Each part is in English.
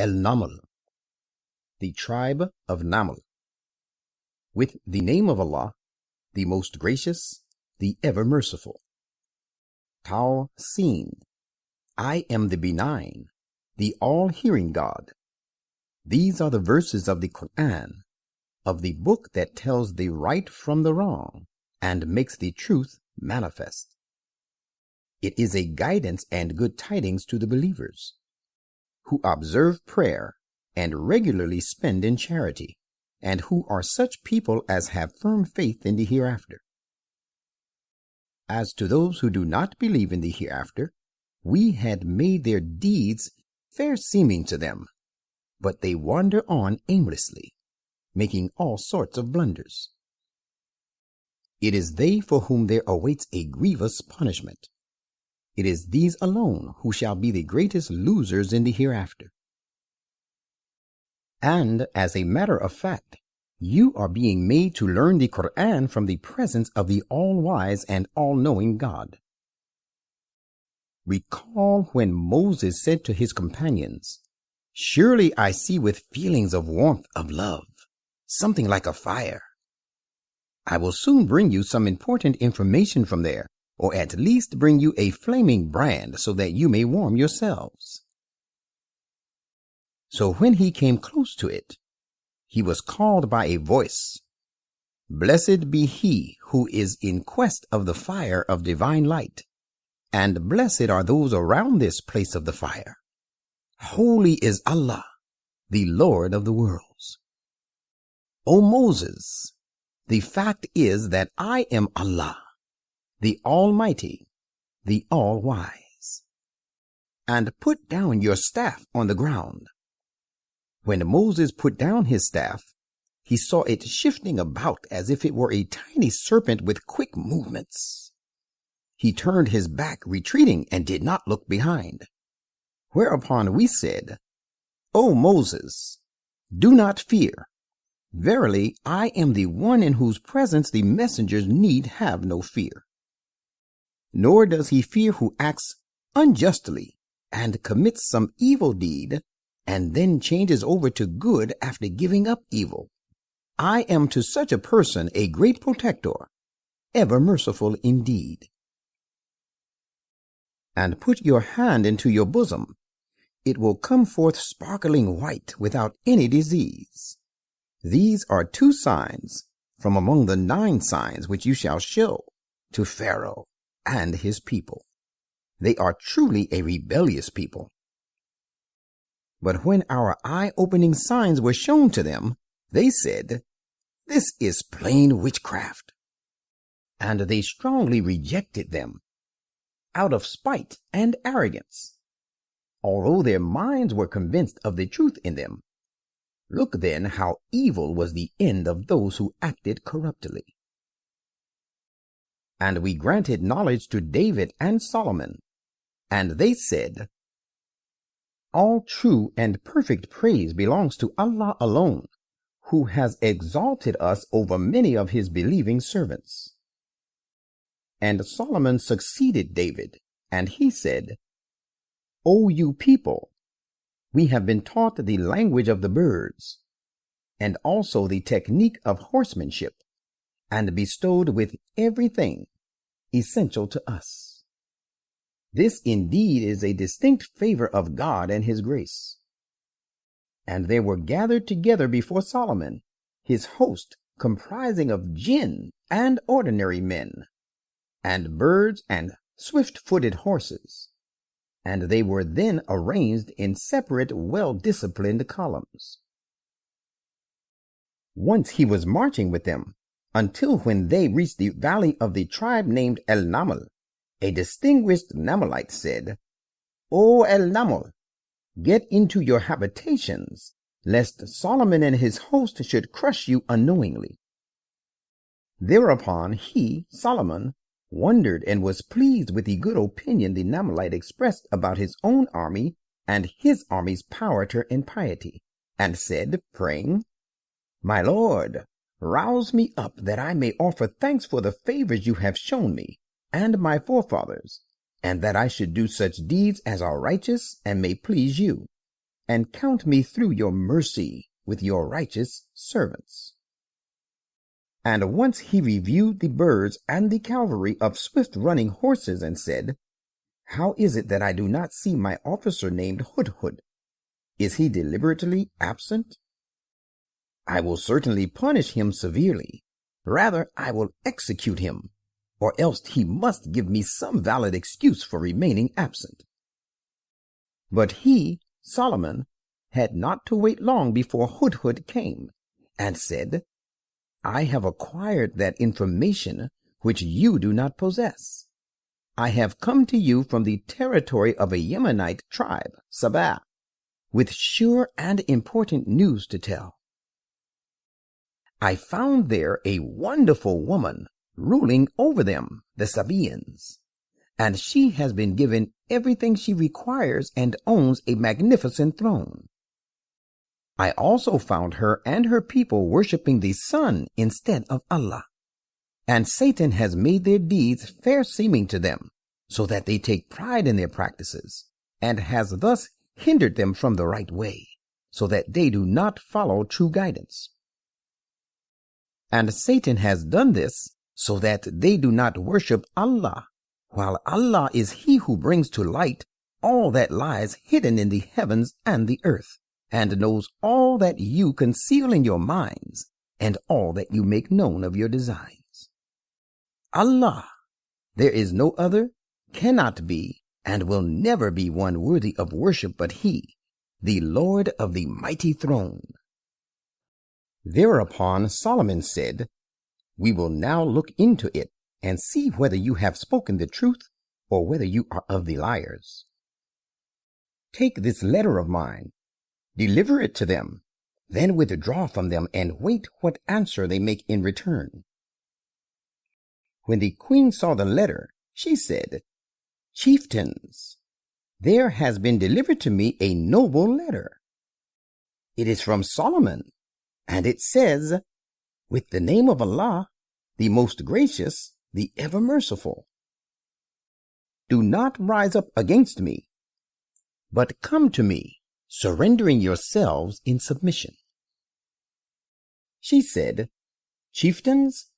Naml, the tribe of Naml. With the name of Allah, the most gracious, the ever merciful. Sin, I am the benign, the all-hearing God. These are the verses of the Quran, of the book that tells the right from the wrong and makes the truth manifest. It is a guidance and good tidings to the believers who observe prayer and regularly spend in charity, and who are such people as have firm faith in the hereafter. As to those who do not believe in the hereafter, we had made their deeds fair seeming to them, but they wander on aimlessly, making all sorts of blunders. It is they for whom there awaits a grievous punishment. It is these alone who shall be the greatest losers in the hereafter. And as a matter of fact, you are being made to learn the Quran from the presence of the all-wise and all-knowing God. Recall when Moses said to his companions, "Surely I see with feelings of warmth of love, something like a fire. I will soon bring you some important information from there, or at least bring you a flaming brand so that you may warm yourselves." So when he came close to it, he was called by a voice, "Blessed be he who is in quest of the fire of divine light, and blessed are those around this place of the fire. Holy is Allah, the Lord of the worlds." O Moses, the fact is that I am Allah, the Almighty, the All-Wise. And put down your staff on the ground. When Moses put down his staff, he saw it shifting about as if it were a tiny serpent with quick movements. He turned his back, retreating, and did not look behind. Whereupon we said, "O Moses, do not fear. Verily, I am the one in whose presence the messengers need have no fear. Nor does he fear who acts unjustly and commits some evil deed and then changes over to good after giving up evil. I am to such a person a great protector, ever merciful indeed." And put your hand into your bosom. It will come forth sparkling white without any disease. These are 2 signs from among the 9 signs which you shall show to Pharaoh and his people. They are truly a rebellious people. But when our eye-opening signs were shown to them, they said, "This is plain witchcraft." And they strongly rejected them, out of spite and arrogance, although their minds were convinced of the truth in them. Look then how evil was the end of those who acted corruptly. And we granted knowledge to David and Solomon, and they said, "All true and perfect praise belongs to Allah alone, who has exalted us over many of his believing servants." And Solomon succeeded David, and he said, "O you people, we have been taught the language of the birds, and also the technique of horsemanship, and bestowed with everything essential to us. This indeed is a distinct favor of God and his grace." And there were gathered together before Solomon his host, comprising of jinn and ordinary men, and birds and swift-footed horses, and they were then arranged in separate, well-disciplined columns. Once he was marching with them, until when they reached the valley of the tribe named Naml, a distinguished Namlite said, "O Naml, get into your habitations, lest Solomon and his host should crush you unknowingly." Thereupon he, Solomon, wondered and was pleased with the good opinion the Namlite expressed about his own army and his army's power and piety, and said, praying, "My Lord, rouse me up that I may offer thanks for the favors you have shown me and my forefathers, and that I should do such deeds as are righteous and may please you, and count me through your mercy with your righteous servants. And once he reviewed the birds and the cavalry of swift-running horses and said, How is it that I do not see my officer named Hudhud? Is he deliberately absent? I will certainly punish him severely. Rather, I will execute him, or else he must give me some valid excuse for remaining absent. But he, Solomon, had not to wait long before Hudhud came, and said, I have acquired that information which you do not possess. I have come to you from the territory of a Yemenite tribe, Sabah, with sure and important news to tell. I found there a wonderful woman ruling over them, the Sabaeans, and she has been given everything she requires and owns a magnificent throne. I also found her and her people worshiping the sun instead of Allah, and Satan has made their deeds fair seeming to them, so that they take pride in their practices, and has thus hindered them from the right way, so that they do not follow true guidance. And Satan has done this so that they do not worship Allah, while Allah is He who brings to light all that lies hidden in the heavens and the earth, and knows all that you conceal in your minds, and all that you make known of your designs. Allah, there is no other, cannot be, and will never be one worthy of worship but He, the Lord of the mighty throne. Thereupon Solomon said, We will now look into it, and see whether you have spoken the truth, or whether you are of the liars. Take this letter of mine, deliver it to them, then withdraw from them, and wait what answer they make in return. When the queen saw the letter, she said, Chieftains, there has been delivered to me a noble letter. It is from Solomon, and it says, With the name of Allah, the most gracious, the ever merciful. Do not rise up against me, but come to me, surrendering yourselves in submission. She said, Chieftains,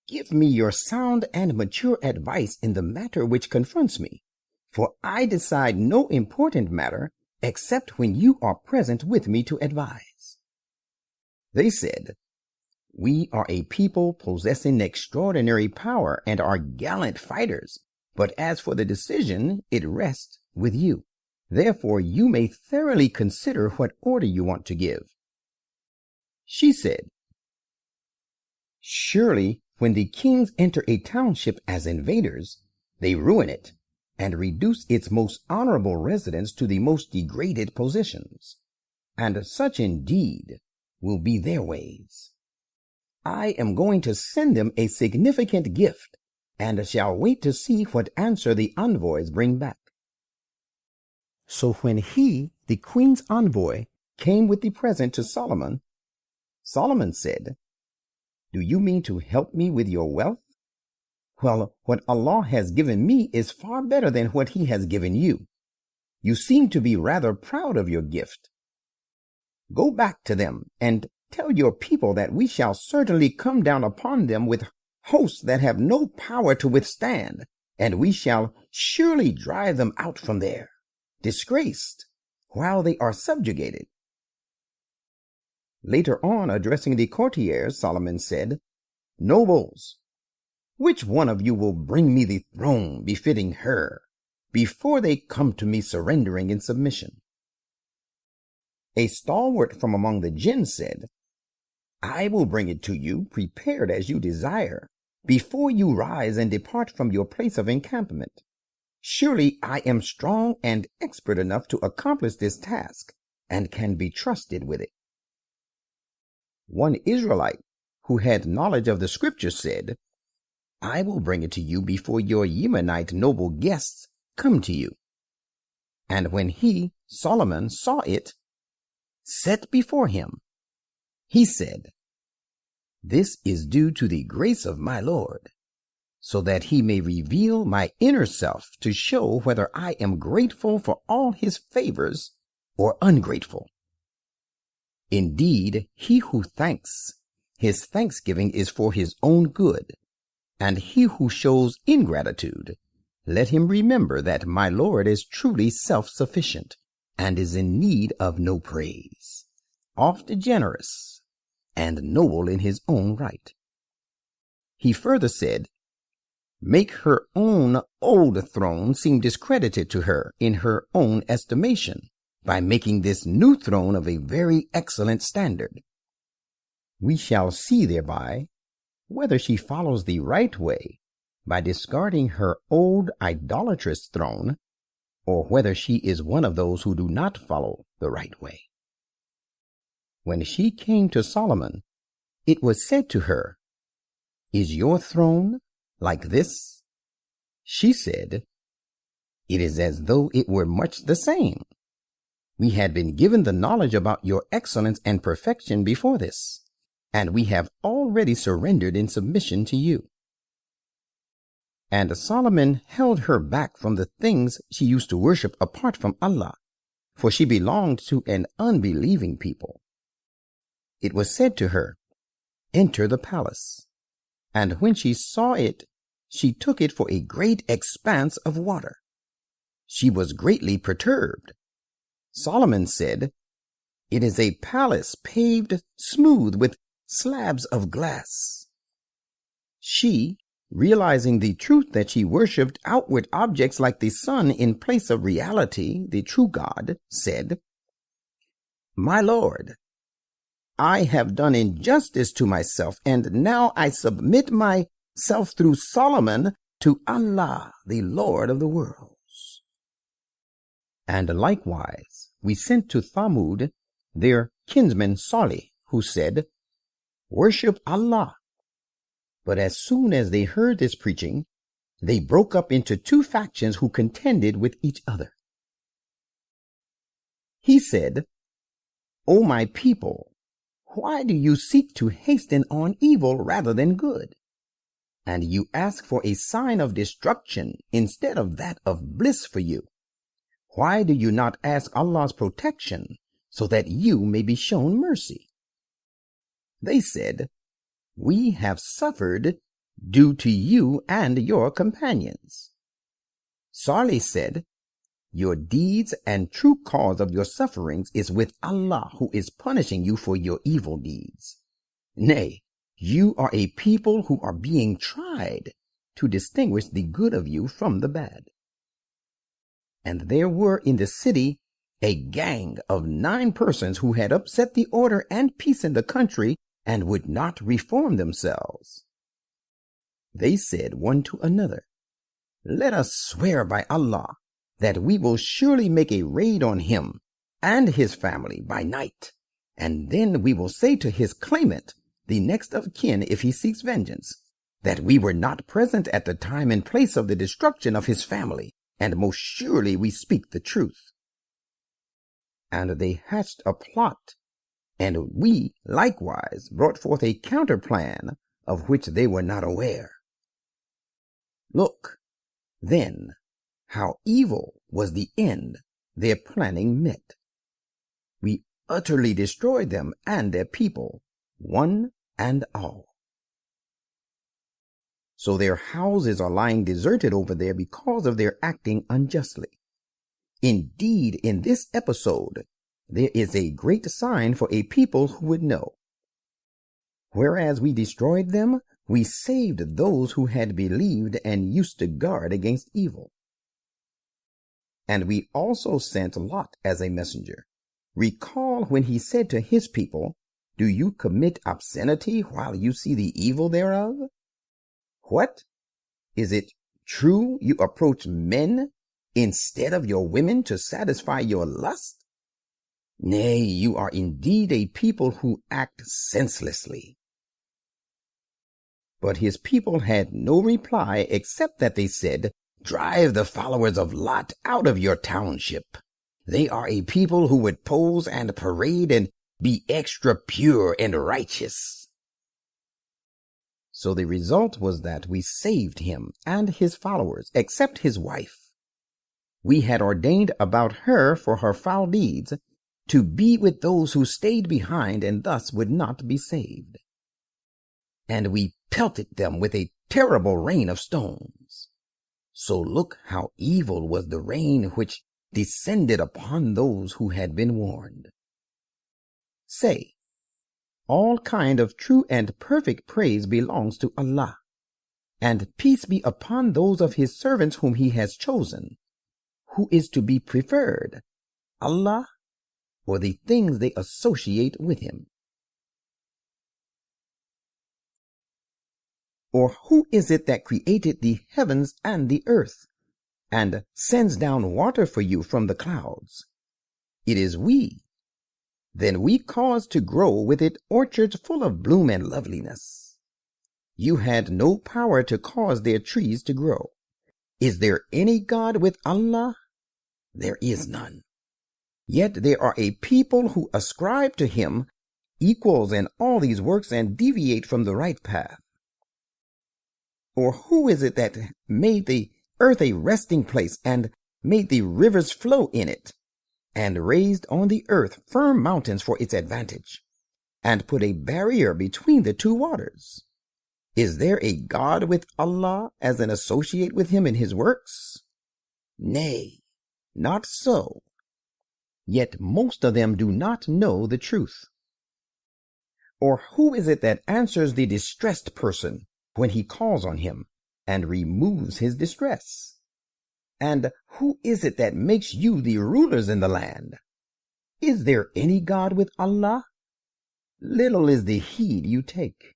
give me your sound and mature advice in the matter which confronts me, for I decide no important matter except when you are present with me to advise. They said, We are a people possessing extraordinary power and are gallant fighters, but as for the decision, it rests with you. Therefore, you may thoroughly consider what order you want to give. She said, Surely, when the kings enter a township as invaders, they ruin it and reduce its most honorable residents to the most degraded positions. And such indeed will be their ways. I am going to send them a significant gift, and shall wait to see what answer the envoys bring back. So when he, the queen's envoy, came with the present to Solomon, Solomon said, Do you mean to help me with your wealth? Well, what Allah has given me is far better than what He has given you. You seem to be rather proud of your gift. Go back to them and tell your people that we shall certainly come down upon them with hosts that have no power to withstand, and we shall surely drive them out from there, disgraced, while they are subjugated. Later on, addressing the courtiers, Solomon said, Nobles, which one of you will bring me the throne befitting her, before they come to me surrendering in submission? A stalwart from among the jinn said, I will bring it to you, prepared as you desire, before you rise and depart from your place of encampment. Surely I am strong and expert enough to accomplish this task, and can be trusted with it. One Israelite, who had knowledge of the scripture, said, I will bring it to you before your Yemenite noble guests come to you. And when he, Solomon, saw it set before him, he said, This is due to the grace of my Lord, so that He may reveal my inner self to show whether I am grateful for all His favors or ungrateful. Indeed, he who thanks, his thanksgiving is for his own good, and he who shows ingratitude, let him remember that my Lord is truly self-sufficient and is in need of no praise, oft generous, and noble in his own right. He further said, make her own old throne seem discredited to her in her own estimation by making this new throne of a very excellent standard. We shall see thereby whether she follows the right way by discarding her old idolatrous throne, or whether she is one of those who do not follow the right way. When she came to Solomon, it was said to her, is your throne like this? She said, it is as though it were much the same. We had been given the knowledge about your excellence and perfection before this, and we have already surrendered in submission to you. And Solomon held her back from the things she used to worship apart from Allah, for she belonged to an unbelieving people. It was said to her, enter the palace. And when she saw it, she took it for a great expanse of water. She was greatly perturbed. Solomon said, it is a palace paved smooth with slabs of glass. She, realizing the truth that she worshipped outward objects like the sun in place of reality, the true God, said, my Lord, I have done injustice to myself, and now I submit myself through Solomon to Allah, the Lord of the worlds. And likewise, we sent to Thamud their kinsman Salih, who said, worship Allah. But as soon as they heard this preaching, they broke up into two factions who contended with each other. He said, O my people, why do you seek to hasten on evil rather than good? And you ask for a sign of destruction instead of that of bliss for you. Why do you not ask Allah's protection so that you may be shown mercy? They said, we have suffered due to you and your companions. Salih said, your deeds and true cause of your sufferings is with Allah, who is punishing you for your evil deeds. Nay, you are a people who are being tried to distinguish the good of you from the bad. And there were in the city a gang of 9 persons who had upset the order and peace in the country and would not reform themselves. They said one to another, let us swear by Allah that we will surely make a raid on him and his family by night, and then we will say to his claimant, the next of kin if he seeks vengeance, that we were not present at the time and place of the destruction of his family, and most surely we speak the truth. And they hatched a plot, and we likewise brought forth a counterplan of which they were not aware. Look, then, how evil was the end their planning met. We utterly destroyed them and their people, one and all. So their houses are lying deserted over there because of their acting unjustly. Indeed, in this episode, there is a great sign for a people who would know. Whereas we destroyed them, we saved those who had believed and used to guard against evil. And we also sent Lot as a messenger. Recall when he said to his people, do you commit obscenity while you see the evil thereof? What? Is it true you approach men instead of your women to satisfy your lust? Nay, you are indeed a people who act senselessly. But his people had no reply except that they said, drive the followers of Lot out of your township. They are a people who would pose and parade and be extra pure and righteous. So the result was that we saved him and his followers, except his wife. We had ordained about her for her foul deeds to be with those who stayed behind and thus would not be saved. And we pelted them with a terrible rain of stones. So look how evil was the rain which descended upon those who had been warned. Say, all kind of true and perfect praise belongs to Allah, and peace be upon those of his servants whom he has chosen. Who is to be preferred, Allah or the things they associate with him? Or who is it that created the heavens and the earth, and sends down water for you from the clouds? It is we. Then we cause to grow with it orchards full of bloom and loveliness. You had no power to cause their trees to grow. Is there any God with Allah? There is none. Yet there are a people who ascribe to him equals in all these works and deviate from the right path. Or who is it that made the earth a resting place and made the rivers flow in it, and raised on the earth firm mountains for its advantage, and put a barrier between the two waters? Is there a God with Allah as an associate with him in his works? Nay, not so. Yet most of them do not know the truth. Or who is it that answers the distressed person when he calls on him, and removes his distress? And who is it that makes you the rulers in the land? Is there any God with Allah? Little is the heed you take.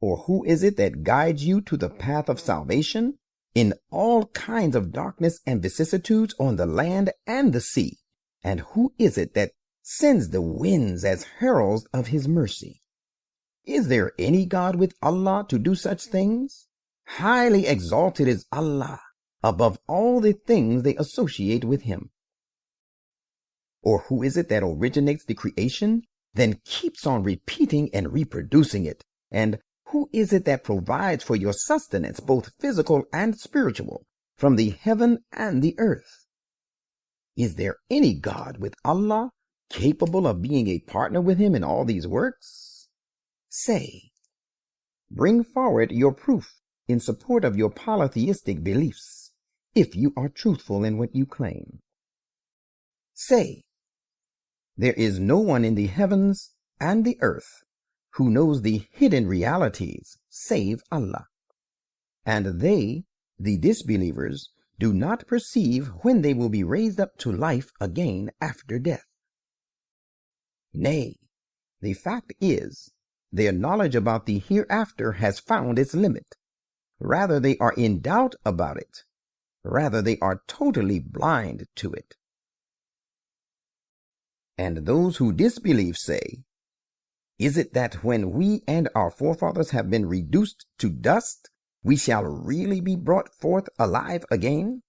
Or who is it that guides you to the path of salvation in all kinds of darkness and vicissitudes on the land and the sea? And who is it that sends the winds as heralds of his mercy? Is there any God with Allah to do such things? Highly exalted is Allah above all the things they associate with him. Or who is it that originates the creation, then keeps on repeating and reproducing it? And who is it that provides for your sustenance, both physical and spiritual, from the heaven and the earth? Is there any God with Allah capable of being a partner with him in all these works? Say, bring forward your proof in support of your polytheistic beliefs, if you are truthful in what you claim. Say, there is no one in the heavens and the earth who knows the hidden realities save Allah. And they, the disbelievers, do not perceive when they will be raised up to life again after death. Nay, the fact is, their knowledge about the hereafter has found its limit. Rather, they are in doubt about it. Rather, they are totally blind to it. And those who disbelieve say, is it that when we and our forefathers have been reduced to dust, we shall really be brought forth alive again?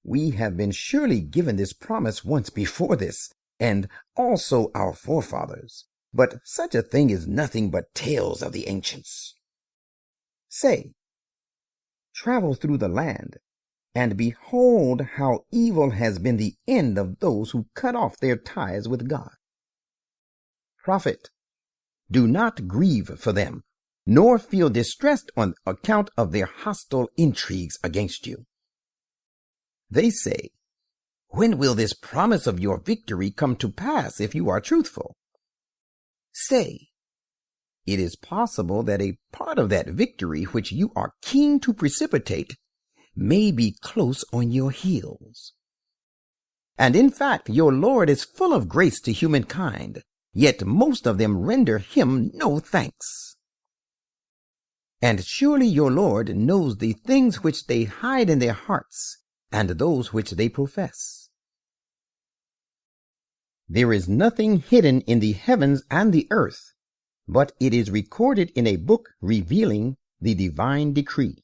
We have been surely given this promise once before this, and also our forefathers. But such a thing is nothing but tales of the ancients. Say, travel through the land, and behold how evil has been the end of those who cut off their ties with God. Prophet, do not grieve for them, nor feel distressed on account of their hostile intrigues against you. They say, when will this promise of your victory come to pass if you are truthful? Say, it is possible that a part of that victory which you are keen to precipitate may be close on your heels. And in fact, your Lord is full of grace to humankind, yet most of them render him no thanks. And surely your Lord knows the things which they hide in their hearts, and those which they profess. There is nothing hidden in the heavens and the earth, but it is recorded in a book revealing the divine decree.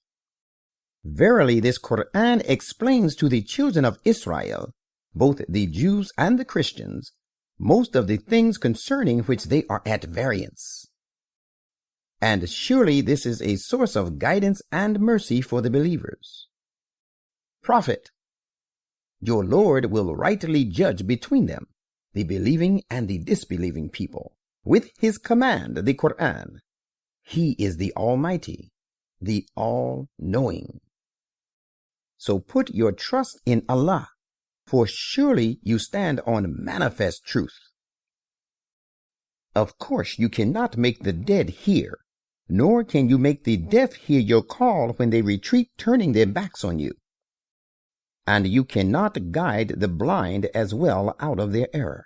Verily, this Quran explains to the children of Israel, both the Jews and the Christians, most of the things concerning which they are at variance. And surely this is a source of guidance and mercy for the believers. Prophet, Your Lord will rightly judge between them, the believing and the disbelieving people, with his command, the Quran. He is the Almighty, the All-Knowing. So put your trust in Allah, for surely you stand on manifest truth. Of course, you cannot make the dead hear, nor can you make the deaf hear your call when they retreat, turning their backs on you. And you cannot guide the blind as well out of their error.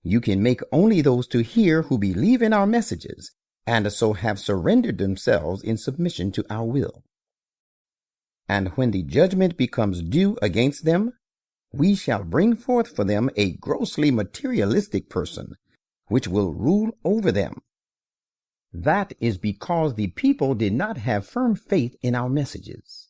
You can make only those to hear who believe in our messages, and so have surrendered themselves in submission to our will. And when the judgment becomes due against them, we shall bring forth for them a grossly materialistic person, which will rule over them. That is because the people did not have firm faith in our messages.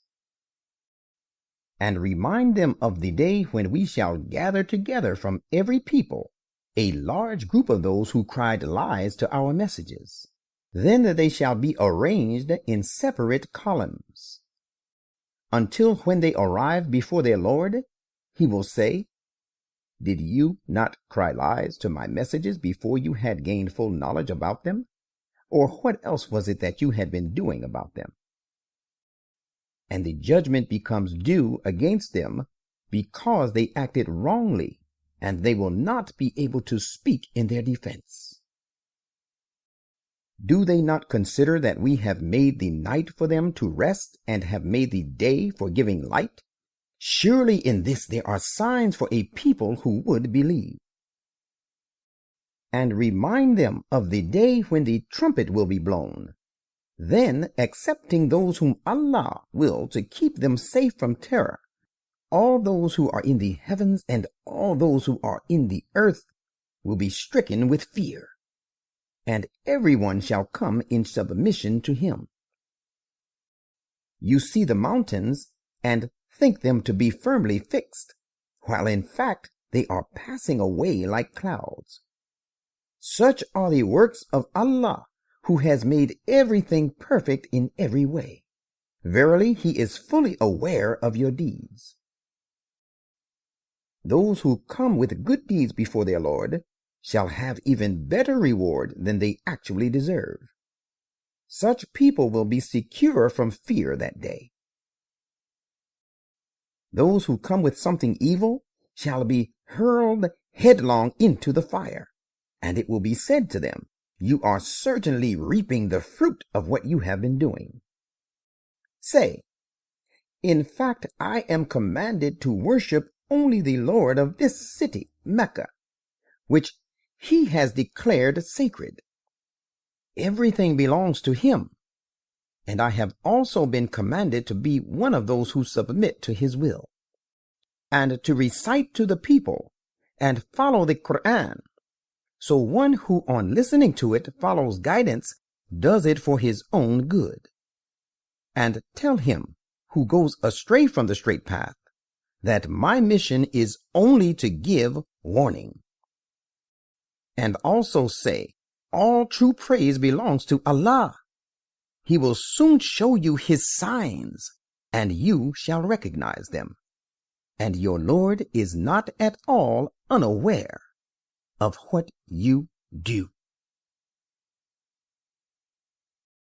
And remind them of the day when we shall gather together from every people a large group of those who cried lies to our messages. Then they shall be arranged in separate columns, until when they arrive before their Lord, he will say, "Did you not cry lies to my messages before you had gained full knowledge about them? Or what else was it that you had been doing about them?" And the judgment becomes due against them because they acted wrongly, and they will not be able to speak in their defense. Do they not consider that we have made the night for them to rest and have made the day for giving light? Surely in this there are signs for a people who would believe. And remind them of the day when the trumpet will be blown. Then, excepting those whom Allah will to keep them safe from terror, all those who are in the heavens and all those who are in the earth will be stricken with fear, and everyone shall come in submission to him. You see the mountains and think them to be firmly fixed, while in fact they are passing away like clouds. Such are the works of Allah, who has made everything perfect in every way. Verily, he is fully aware of your deeds. Those who come with good deeds before their Lord shall have even better reward than they actually deserve. Such people will be secure from fear that day. Those who come with something evil shall be hurled headlong into the fire, and it will be said to them, "You are certainly reaping the fruit of what you have been doing." Say, "In fact, I am commanded to worship only the Lord of this city, Mecca, which he has declared sacred. Everything belongs to him, and I have also been commanded to be one of those who submit to his will, and to recite to the people and follow the Quran. So one who on listening to it follows guidance does it for his own good. And tell him who goes astray from the straight path that my mission is only to give warning. And also say, all true praise belongs to Allah. He will soon show you his signs, and you shall recognize them. And your Lord is not at all unaware of what you do.